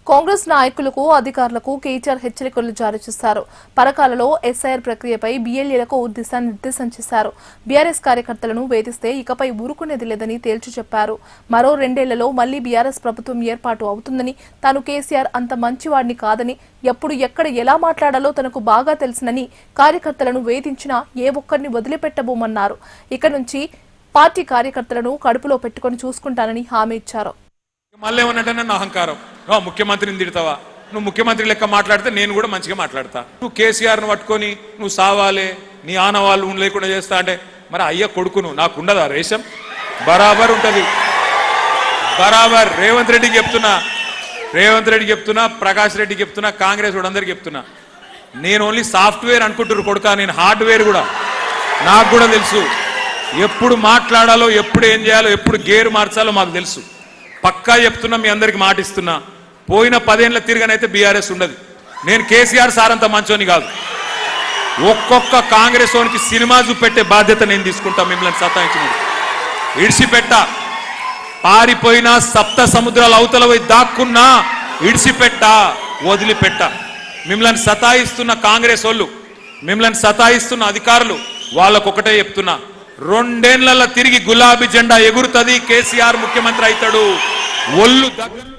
కాంగ్రెస్ నాయకులకు అధికారులకు కేటీఆర్ హెచ్చరికలు జారీ చేశారు. పరకాలలో ఎస్ఐఆర్ ప్రక్రియపై బీఎల్ఏలకు దిశానిర్దేశం చేశారు. బీఆర్ఎస్ కార్యకర్తలను వేధిస్తే ఇకపై ఊరుకునేది లేదని తేల్చి చెప్పారు. మరో 2 ఏళ్లలో మళ్లీ బీఆర్ఎస్ ప్రభుత్వం ఏర్పాటు అవుతుందని, తాను కేసీఆర్ అంత మంచివాడిని కాదని, ఎప్పుడు ఎక్కడ ఎలా మాట్లాడాలో తనకు బాగా తెలుసునని, కార్యకర్తలను వేధించినా ఏ ఒక్కరిని వదిలిపెట్టబోమన్నారు. ఇక నుంచి పార్టీ కార్యకర్తలను కడుపులో పెట్టుకుని చూసుకుంటానని హామీ ఇచ్చారు. మళ్ళీ ఏమన్నట్టే నా అహంకారం, ముఖ్యమంత్రిని తిడతావా, నువ్వు ముఖ్యమంత్రి లెక్క మాట్లాడితే నేను కూడా మంచిగా మాట్లాడతా, నువ్వు కేసీఆర్ను పట్టుకొని నువ్వు సావాలే, నీ ఆనవాళ్ళు లేకుండా చేస్తా అంటే మరి అయ్య కొడుకును నాకుండదా రేషం? బరాబర్ ఉంటుంది, బరాబర్. రేవంత్ రెడ్డికి చెప్తున్నా, ప్రకాష్ రెడ్డికి చెప్తున్నా, కాంగ్రెస్ అందరికి చెప్తున్నా, నేను ఓన్లీ సాఫ్ట్వేర్ అనుకుంటున్నారు కొడుకా, నేను హార్డ్వేర్ కూడా, నాకు కూడా తెలుసు. ఎప్పుడు మాట్లాడాలో, ఎప్పుడు ఏం చేయాలో, ఎప్పుడు గేరు మార్చాలో మాకు తెలుసు. పక్కా చెప్తున్నా, మీ అందరికి మాటిస్తున్నా, పోయిన 10 ఏళ్ళ తిరగనైతే బీఆర్ఎస్ ఉండదు. నేను కేసీఆర్ సార్ అంత మంచోని కాదు. ఒక్కొక్క కాంగ్రెస్ వానికి సినిమా చూపెట్టే బాధ్యత నేను తీసుకుంటా. మిమ్మల్ని సతాయించిన ఇడిసిపెట్ట, పారిపోయినా సప్త సముద్రాల అవతల పోయి దాక్కున్నా ఇడిసిపెట్ట, వదిలిపెట్ట. మిమ్మల్ని సతాయిస్తున్న కాంగ్రెస్ వాళ్ళు, మిమ్మల్ని సతాయిస్తున్న అధికారులు, వాళ్ళకొకటే చెప్తున్నా, 2 ఏళ్లలో తిరిగి గులాబీ జెండా ఎగురుతుంది, కేసీఆర్ ముఖ్యమంత్రి అవుతాడు. ఒళ్ళు దగ్గర